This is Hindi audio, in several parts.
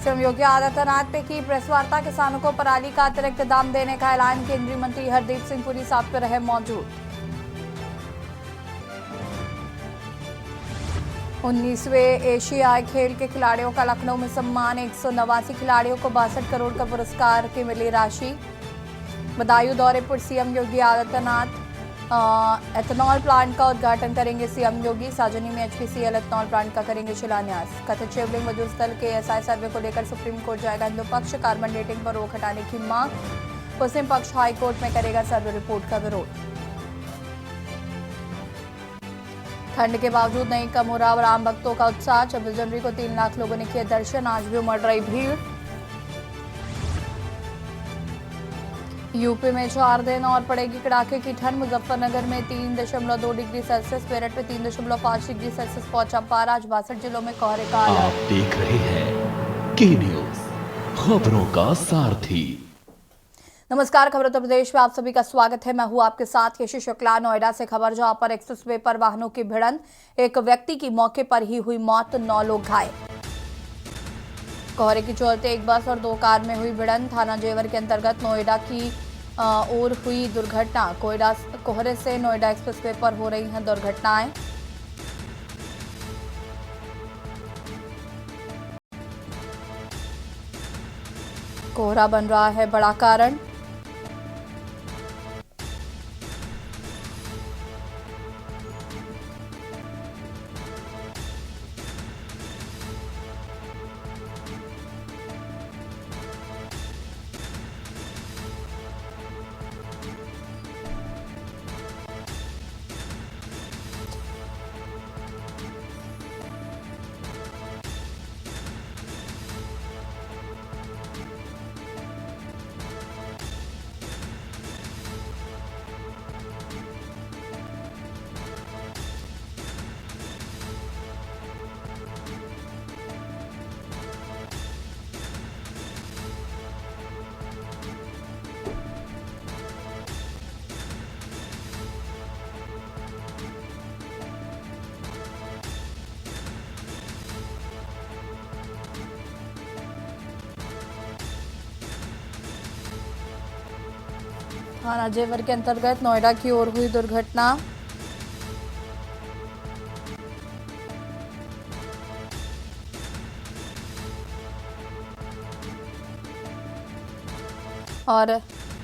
सीएम योगी आदित्यनाथ ने की प्रेस वार्ता। किसानों को पराली का अतिरिक्त दाम देने का ऐलान। केंद्रीय मंत्री हरदीप सिंह पुरी साथ पे रहे मौजूद। 19वें एशियाई खेल के खिलाड़ियों का लखनऊ में सम्मान। 189 खिलाड़ियों को 62 करोड़ का पुरस्कार की मिली राशि। बदायूं दौरे पर CM Yogi Adityanath. Ethanol plant का उद्घाटन करेंगे सीएम योगी। साजनी में एचपीसीएल एथेनॉल प्लांट का करेंगे शिलान्यास। कथित शिवलिंग वजूद स्थल के एसआई सर्वे को लेकर सुप्रीम कोर्ट जाएगा हिंदू पक्ष। कार्बन डेटिंग पर रोक हटाने की मांग। मुस्लिम पक्ष हाई कोर्ट में करेगा सर्वे रिपोर्ट का विरोध। ठंड के बावजूद नहीं कम हो रहा राम भक्तों का उत्साह। 26 जनवरी को 3 लाख लोगों ने किए दर्शन। आज भी उमड़ रही भीड़। यूपी में 4 दिन और पड़ेगी कड़ाके की ठंड। मुजफ्फरनगर में 3.2 डिग्री सेल्सियस, मेरठ में 3.5 डिग्री सेल्सियस पहुंचा पारा। आज 62 जिलों में कोहरे का अलर्ट। आप देख रहे हैं के न्यूज, खबरों का सारथी। नमस्कार, खबर उत्तर प्रदेश में आप सभी का स्वागत है। मैं हूं आपके साथ यशी शुक्ला। नोएडा से खबर, जहां पर एक्सप्रेसवे पर वाहनों की भिड़ंत। एक व्यक्ति की मौके पर ही हुई मौत, 9 लोग घायल। कोहरे के चलते एक बस और 2 कार में हुई भिड़ंत। थाना जेवर के अंतर्गत नोएडा की ओर हुई दुर्घटना। कोहरे से नोएडा एक्सप्रेसवे पर हो रही हैं दुर्घटनाएं। कोहरा बन रहा है बड़ा कारण। थाना जेवर के अंतर्गत नोएडा की ओर हुई दुर्घटना। और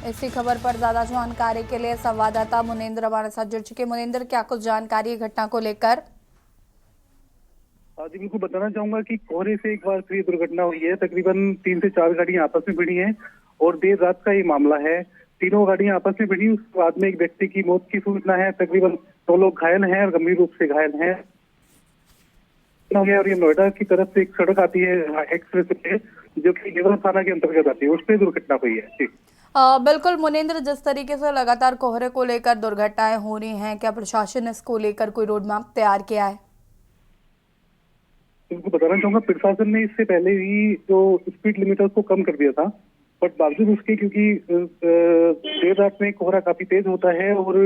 इसी खबर पर ज्यादा जानकारी के लिए संवाददाता मुनेंद्र हमारे साथ जुड़ चुके। मुनेंद्र, क्या कुछ जानकारी है घटना को लेकर? जी बिल्कुल बताना चाहूंगा कि कोहरे से एक बार फिर दुर्घटना हुई है। तकरीबन 3 से 4 गाड़ियां आपस में भिड़ी हैं और देर रात का ये मामला है। तीनों गाड़ियां आपस में भिड़ी, उसके बाद में एक व्यक्ति की मौत की सूचना है। तकरीबन 2 लोग घायल हैं और गंभीर रूप से घायल हैं। और ये नोएडा की तरफ से एक सड़क आती है एक्सप्रेस पे, जो कि जेवर थाना के अंतर्गत आती है, उस पर दुर्घटना हुई है। जी बिल्कुल मुनेंद्र, जिस तरीके से लगातार कोहरे को लेकर दुर्घटनाएं हो रही हैं, क्या प्रशासन ने इसको लेकर कोई रोड मैप तैयार किया है? उनको बताना चाहूंगा, प्रशासन ने इससे पहले ही जो स्पीड लिमिटर को कम कर दिया था, बट बावजूद उसके क्योंकि देर रात में कोहरा काफी तेज होता है और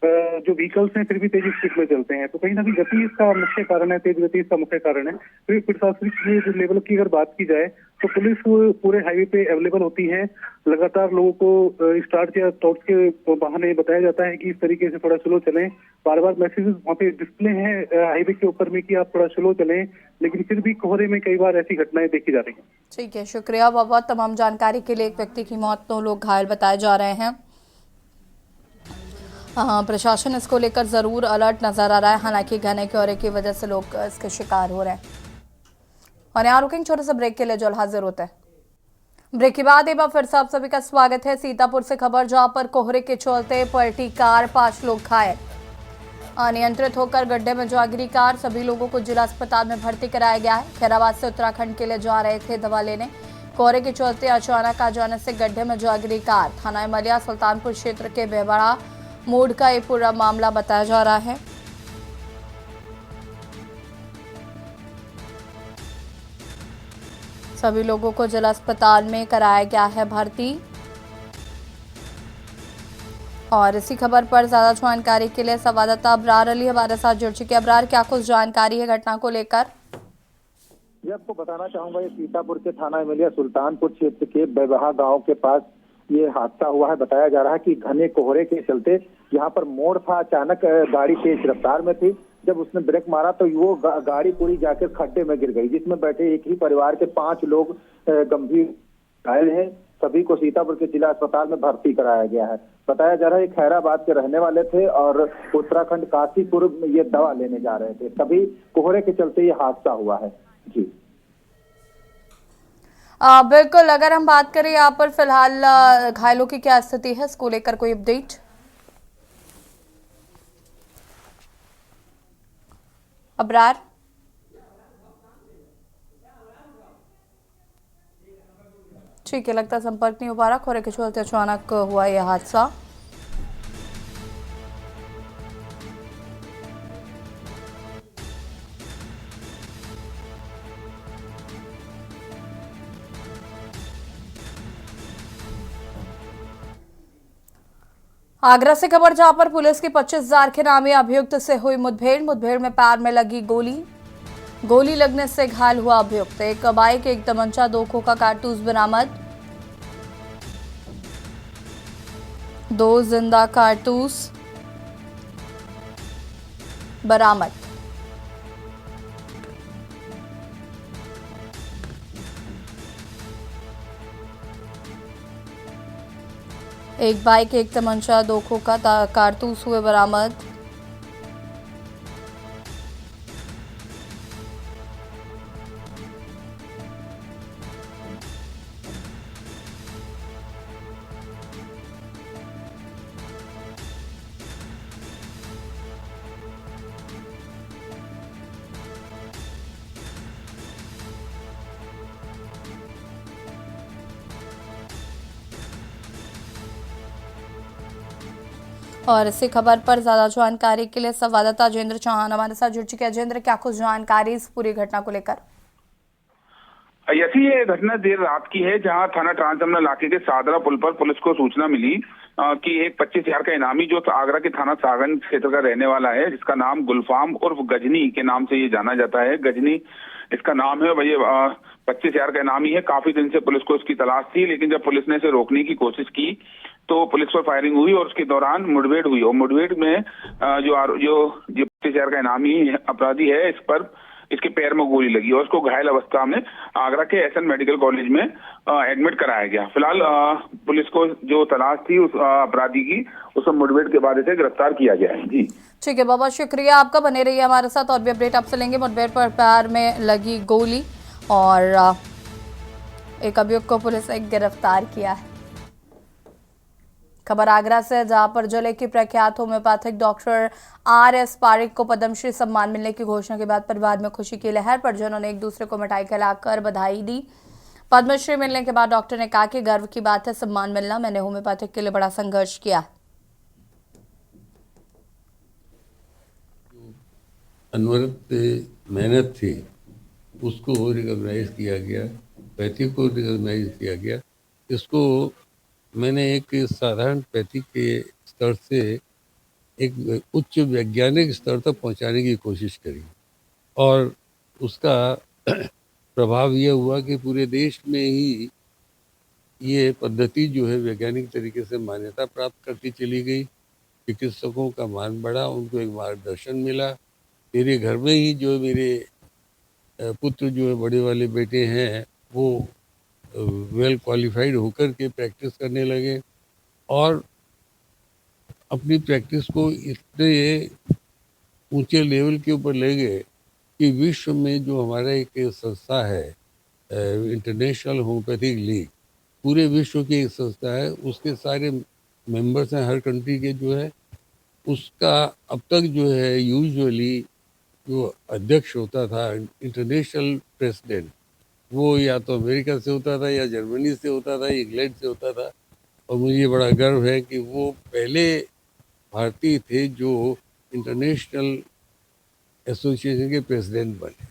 जो व्हीकल्स हैं फिर भी तेज स्पीड में चलते हैं, तो कहीं ना कहीं गति इसका मुख्य कारण है, तेज गति इसका मुख्य कारण है। फिर प्रशासनिक लेवल की अगर बात की जाए तो पुलिस पूरे हाईवे पे अवेलेबल होती है। लगातार लोगों को स्टार्ट या टॉर्च के बहाने बताया जाता है कि इस तरीके से थोड़ा स्लो चलें। बार बार मैसेजेस वहाँ पे डिस्प्ले हैं हाईवे के ऊपर में कि आप थोड़ा स्लो चलें, लेकिन फिर भी कोहरे में कई बार ऐसी घटनाएं देखी जा रही हैं। ठीक है, शुक्रिया बहुत तमाम जानकारी के लिए। एक व्यक्ति की मौत, 2 लोग घायल बताए जा रहे हैं। प्रशासन इसको लेकर जरूर अलर्ट नजर आ रहा है। हालांकि घने कोहरे की वजह से लोग इसके शिकार हो रहे हैं। और यहाँ रुकेंगे छोटे से ब्रेक के लिए, जो हाजिर होता है। ब्रेक के बाद एक बार फिर से आप सभी का स्वागत है। सीतापुर से खबर, जहां पर कोहरे के चलते पलटी कार, 5 लोग घायल। अनियंत्रित होकर गड्ढे में जा गिरी कार। सभी लोगों को जिला अस्पताल में भर्ती कराया गया है। खैराबाद से उत्तराखंड के लिए जा रहे थे दवा लेने। कोहरे के चलते अचानक आ जाने से गड्ढे में जा गिरी कार। थाना मलिया सुल्तानपुर क्षेत्र के बेबड़ा मोड़ का ये पूरा मामला बताया जा रहा है। सभी लोगों को जिला अस्पताल में कराया गया है भर्ती। और इसी खबर पर ज्यादा जानकारी के लिए संवाददाता अबरार अली हमारे साथ जुड़ चुके हैं। अबरार, क्या कुछ जानकारी है घटना को लेकर? ये आपको बताना चाहूंगा, ये सीतापुर के थाना एमिलिया सुल्तानपुर क्षेत्र के बेबहा गांव के पास ये हादसा हुआ है। बताया जा रहा है कि घने कोहरे के चलते यहाँ पर मोड़ था, अचानक गाड़ी तेज रफ्तार में थी। जब उसने ब्रेक मारा तो वो गाड़ी पूरी जाकर खड्डे में गिर गई, जिसमें बैठे एक ही परिवार के 5 लोग गंभीर घायल हैं। सभी को सीतापुर के जिला अस्पताल में भर्ती कराया गया है। बताया जा रहा है खैराबाद के रहने वाले थे और उत्तराखंड काशीपुर में ये दवा लेने जा रहे थे, तभी कोहरे के चलते ये हादसा हुआ है। जी बिल्कुल, अगर हम बात करें यहाँ पर फिलहाल घायलों की क्या स्थिति है, इसको लेकर कोई अपडेट? अबरार, ठीक है, लगता है संपर्क नहीं हो पा रहा। कोहरे के चलते अचानक हुआ यह हादसा। आगरा से खबर, जहां पर पुलिस की 25,000 के नामी अभियुक्त से हुई मुठभेड़ में पैर में लगी गोली लगने से घायल हुआ अभियुक्त। एक बाइक, एक तमंचा, 2 खोखा कारतूस बरामद। 2 जिंदा कारतूस बरामद। एक बाइक, एक तमंचा, 2 खोखा कारतूस हुए बरामद। और इसी खबर पर ज्यादा जानकारी के लिए संवाददाता अजेंद्र चौहान हमारे साथ जुड़ चुके हैं। अजेंद्र, क्या कुछ जानकारी इस पूरी घटना को लेकर? ऐसी ये घटना देर रात की है, जहां थाना ट्रांस जमुना इलाके के सादरा पुल पर पुलिस को सूचना मिली कि एक 25,000 का इनामी जो आगरा के थाना सागन क्षेत्र का रहने वाला है, जिसका नाम गुलफाम उर्फ गजनी के नाम से ये जाना जाता है। गजनी इसका नाम है। भैया 25,000 का इनामी है। काफी दिन से पुलिस को इसकी तलाश थी, लेकिन जब पुलिस ने इसे रोकने की कोशिश की तो पुलिस पर फायरिंग हुई और उसके दौरान मुठभेड़ हुई। और मुठभेड़ में जो 25,000 का इनामी अपराधी है, इस पर इसके पैर में गोली लगी और उसको घायल अवस्था में आगरा के एसएन मेडिकल कॉलेज में एडमिट कराया गया। फिलहाल पुलिस को जो तलाश थी उस अपराधी की, उस मुठभेड़ के बाद इसे गिरफ्तार किया गया है। जी ठीक है, बहुत शुक्रिया आपका, बने रहिए हमारे साथ, और भी अपडेट आपसे लेंगे। मुठभेड़ पर पैर में लगी गोली और एक अभियुक्त को पुलिस ने गिरफ्तार किया है। खबर आगरा से, जहां पर जिले की प्रख्यात होम्योपैथिक डॉक्टर RS पारिक को पद्मश्री सम्मान मिलने की घोषणा के बाद परिवार में खुशी की लहर। परिजनों ने एक दूसरे को मिठाई खिलाकर बधाई दी। पद्मश्री मिलने के बाद डॉक्टर ने कहा कि गर्व की बात है सम्मान मिलना, मैंने होम्योपैथिक के लिए बड़ा संघर्ष किया। अनवरत मेहनत थी, उसको रिकॉग्नाइज किया गया, पैथी को रिकॉग्नाइज किया गया। इसको मैंने एक साधारण पैथी के स्तर से एक उच्च वैज्ञानिक स्तर तक पहुंचाने की कोशिश करी और उसका प्रभाव यह हुआ कि पूरे देश में ही ये पद्धति जो है वैज्ञानिक तरीके से मान्यता प्राप्त करती चली गई। चिकित्सकों का मान बढ़ा, उनको एक मार्गदर्शन मिला। मेरे घर में ही जो मेरे पुत्र जो है बड़े वाले बेटे हैं, वो वेल क्वालिफाइड होकर के प्रैक्टिस करने लगे और अपनी प्रैक्टिस को इतने ऊंचे लेवल के ऊपर ले गए कि विश्व में जो हमारा एक संस्था है, इंटरनेशनल होम्योपैथिक लीग, पूरे विश्व की एक संस्था है, उसके सारे मेंबर्स हैं हर कंट्री के जो है। उसका अब तक जो है यूजुअली जो अध्यक्ष होता था, इंटरनेशनल प्रेसिडेंट, वो या तो अमेरिका से होता था या जर्मनी से होता था, इंग्लैंड से होता था। और मुझे बड़ा गर्व है कि वो पहले भारतीय थे जो इंटरनेशनल एसोसिएशन के प्रेसिडेंट बने।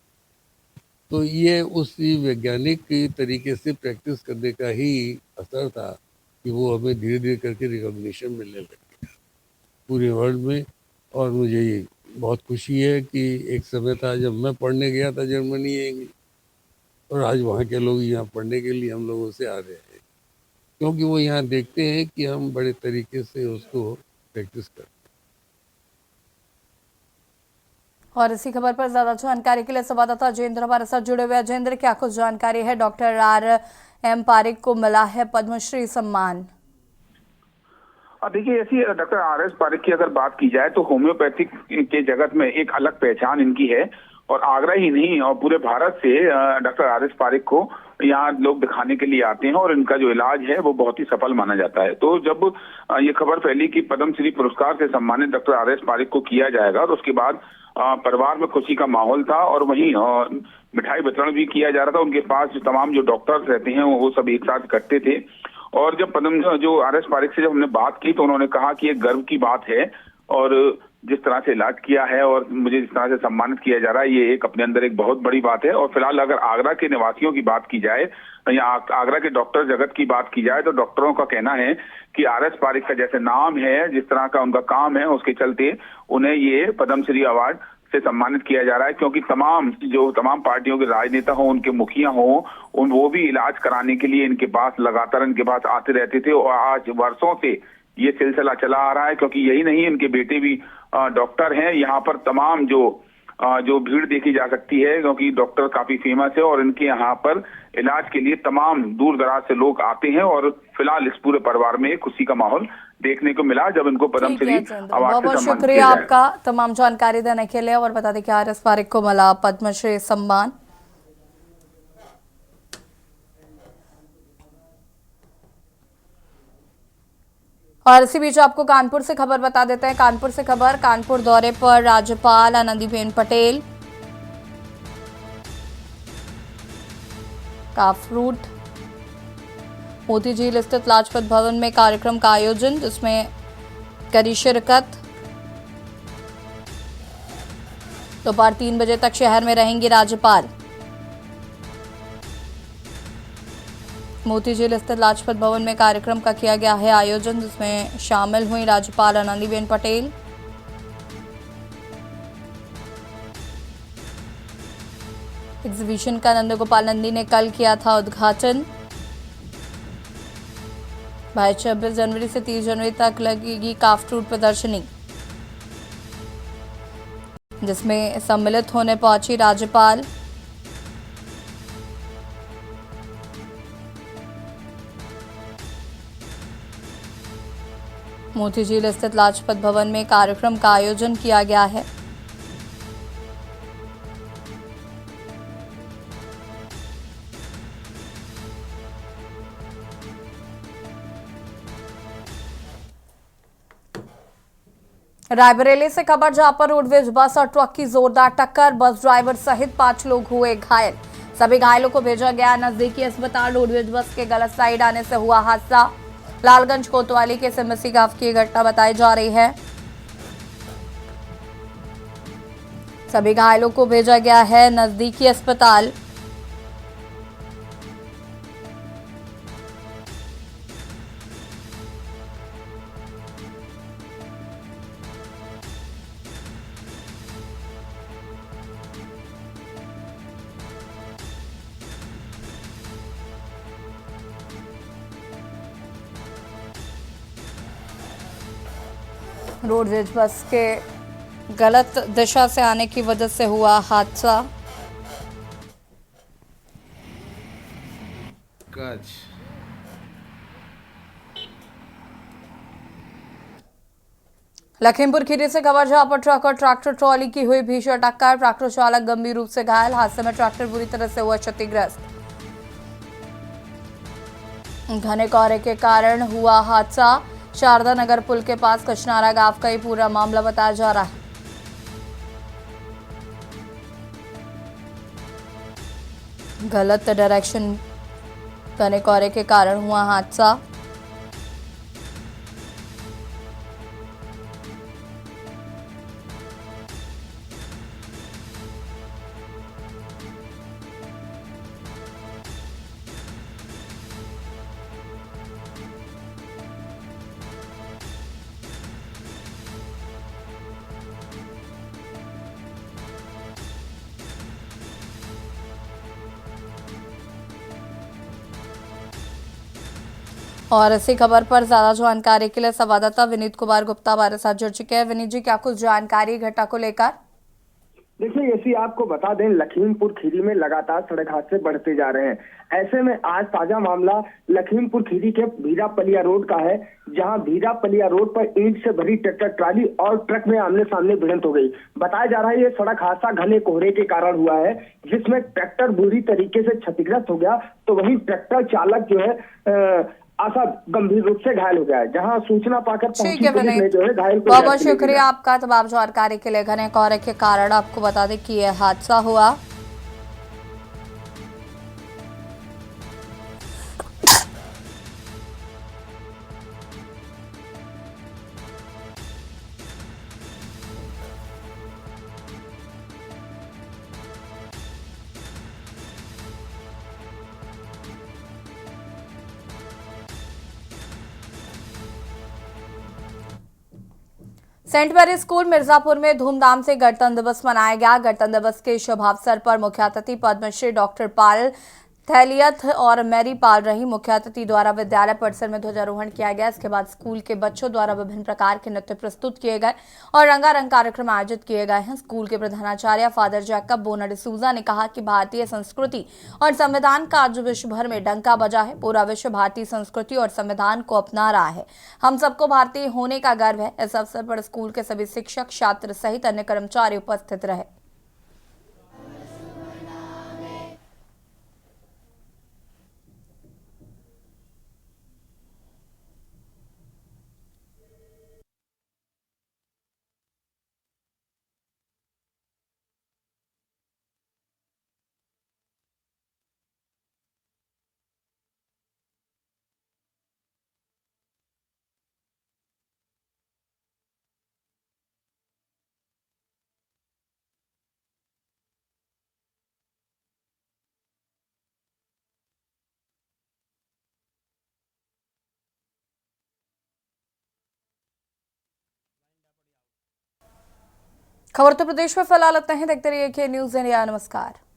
तो ये उसी वैज्ञानिक तरीके से प्रैक्टिस करने का ही असर था कि वो हमें धीरे धीरे करके रिकॉग्निशन मिलने लगी पूरे वर्ल्ड में। और मुझे ये बहुत खुशी है कि एक समय था जब मैं पढ़ने गया था जर्मनी, और आज वहाँ के लोग यहाँ पढ़ने के लिए हम लोगों से आ रहे हैं, क्योंकि वो यहाँ देखते हैं कि हम बड़े तरीके से उसको प्रैक्टिस करते हैं। और इसी खबर पर ज्यादा जानकारी के लिए संवाददाता अजेंद्र हमारे साथ जुड़े हुए। अजेंद्र, क्या कुछ जानकारी है? Doctor R.M. पारिक को मिला है पद्मश्री सम्मान। देखिए, ऐसी डॉक्टर R.S. पारिक की अगर बात की जाए तो होम्योपैथिक के जगत में एक अलग पहचान इनकी है, और आगरा ही नहीं और पूरे भारत से डॉक्टर R.S. पारिक को यहाँ लोग दिखाने के लिए आते हैं, और इनका जो इलाज है वो बहुत ही सफल माना जाता है। तो जब ये खबर फैली कि पद्मश्री पुरस्कार से सम्मानित डॉक्टर R.S. पारिक को किया जाएगा, और उसके बाद परिवार में खुशी का माहौल था, और वहीं मिठाई वितरण भी किया जा रहा था। उनके पास जो तमाम जो डॉक्टर्स रहते हैं वो सब एक साथ इकट्ठे थे, और जब जो R.S. पारिक से जब हमने बात की तो उन्होंने कहा कि एक गर्व की बात है, और जिस तरह से इलाज किया है और मुझे जिस तरह से सम्मानित किया जा रहा है, ये एक अपने अंदर एक बहुत बड़ी बात है। और फिलहाल अगर आगरा के निवासियों की बात की जाए या आगरा के डॉक्टर जगत की बात की जाए, तो डॉक्टरों का कहना है कि R.S. पारिक का जैसे नाम है, जिस तरह का उनका काम है, उसके चलते उन्हें ये पद्मश्री अवार्ड से सम्मानित किया जा रहा है, क्योंकि तमाम पार्टियों के राजनेता हो, उनके मुखिया हो, वो भी इलाज कराने के लिए इनके पास लगातार इनके पास आते रहते थे, और आज वर्षों से ये सिलसिला चला आ रहा है। क्योंकि यही नहीं, इनके बेटे भी डॉक्टर हैं। यहाँ पर तमाम जो भीड़ देखी जा सकती है, क्योंकि डॉक्टर काफी फेमस है, और इनके यहाँ पर इलाज के लिए तमाम दूर दराज से लोग आते हैं। और फिलहाल इस पूरे परिवार में खुशी का माहौल देखने को मिला जब इनको पद्मश्री अवार्ड से बहुत बहुत सम्मानित शुक्रिया किया जाए। आपका तमाम जानकारी देने के लिए। और बता दें कि R.S. पारिक को मिला पद्मश्री सम्मान। और इसी बीच आपको कानपुर से खबर बता देते हैं। कानपुर दौरे पर राज्यपाल आनंदीबेन पटेल का फ्रूट मोती झील स्थित लाजपत भवन में कार्यक्रम का आयोजन, जिसमें करी शिरकत। दोपहर 3 बजे तक शहर में रहेंगे राज्यपाल। मोती झील स्थित लाजपत भवन में कार्यक्रम का किया गया है आयोजन, जिसमें शामिल हुई राज्यपाल आनंदीबेन पटेल। एग्जीबिशन का नंदगोपाल नंदी ने कल किया था उद्घाटन। 26 जनवरी से 30 जनवरी तक लगेगी काफ फ्रूट प्रदर्शनी, जिसमें सम्मिलित होने पहुंची राज्यपाल। मोती झील स्थित लाजपत भवन में कार्यक्रम का आयोजन किया गया है। रायबरेली से खबर, जहां पर रोडवेज बस और ट्रक की जोरदार टक्कर, बस ड्राइवर सहित 5 लोग हुए घायल। सभी घायलों को भेजा गया नजदीकी अस्पताल। रोडवेज बस के गलत साइड आने से हुआ हादसा। लालगंज कोतवाली के सिमसी गांव की घटना बताई जा रही है। सभी घायलों को भेजा गया है नजदीकी अस्पताल। रोडवेज बस के गलत दिशा से आने की वजह से हुआ हादसा। लखीमपुर खीरी से खबर, जहां पर ट्रक और ट्रैक्टर ट्रॉली की हुई भीषण टक्कर। ट्रैक्टर चालक गंभीर रूप से घायल। हादसे में ट्रैक्टर बुरी तरह से हुआ क्षतिग्रस्त। घने कोहरे के कारण हुआ हादसा। शारदा नगर पुल के पास कचनारा गांव का ये पूरा मामला बताया जा रहा है। गलत डायरेक्शन, घने कोहरे के कारण हुआ हादसा। और इसी खबर पर ज्यादा जानकारी के लिए संवाददाता विनीत कुमार गुप्ता हमारे साथ जुड़ चुके हैं। विनीत जी, क्या कुछ जानकारी घटना को लेकर? देखिए, ऐसी आपको बता दें, लखीमपुर खीरी में लगातार सड़क हादसे बढ़ते जा रहे हैं। ऐसे में आज ताजा मामला लखीमपुर खीरी के भीरापलिया रोड का है, जहां भीरापलिया रोड पर ईंट से भरी ट्रैक्टर ट्राली और ट्रक में आमने सामने भिड़ंत हो गई। बताया जा रहा है ये सड़क हादसा घने कोहरे के कारण हुआ है, जिसमें ट्रैक्टर बुरी तरीके से क्षतिग्रस्त हो गया, तो वहीं ट्रैक्टर चालक जो है असद गंभीर रूप से घायल हो गया है। जहां सूचना पाकर ठीक है पुलिस ने विनीत, जो है घायल को बहुत बहुत इलाज के लिए शुक्रिया आपका तमाम जानकारी के लिए। घने कोहरे के कारण आपको बता दें कि यह हादसा हुआ। सेंट मैरी स्कूल मिर्जापुर में धूमधाम से गणतंत्र दिवस मनाया गया। गणतंत्र दिवस के शुभ अवसर पर मुख्य अतिथि पद्मश्री डॉक्टर पाल थैलियथ और मैरी पाल रही मुख्य अतिथि द्वारा विद्यालय परिसर में ध्वजारोहण किया गया। इसके बाद स्कूल के बच्चों द्वारा विभिन्न प्रकार के नृत्य प्रस्तुत किए गए और रंगारंग कार्यक्रम आयोजित किए गए हैं। स्कूल के प्रधानाचार्य फादर जैकब बोना डिसूजा ने कहा कि भारतीय संस्कृति और संविधान का आज विश्व भर में डंका बजा है। पूरा विश्व भारतीय संस्कृति और संविधान को अपना रहा है। हम सबको भारतीय होने का गर्व है। इस अवसर पर स्कूल के सभी शिक्षक, छात्र सहित अन्य कर्मचारी उपस्थित रहे। खबर उत्तर प्रदेश में फिलहाल इतना ही। देखते रहिए के न्यूज़ इंडिया। नमस्कार।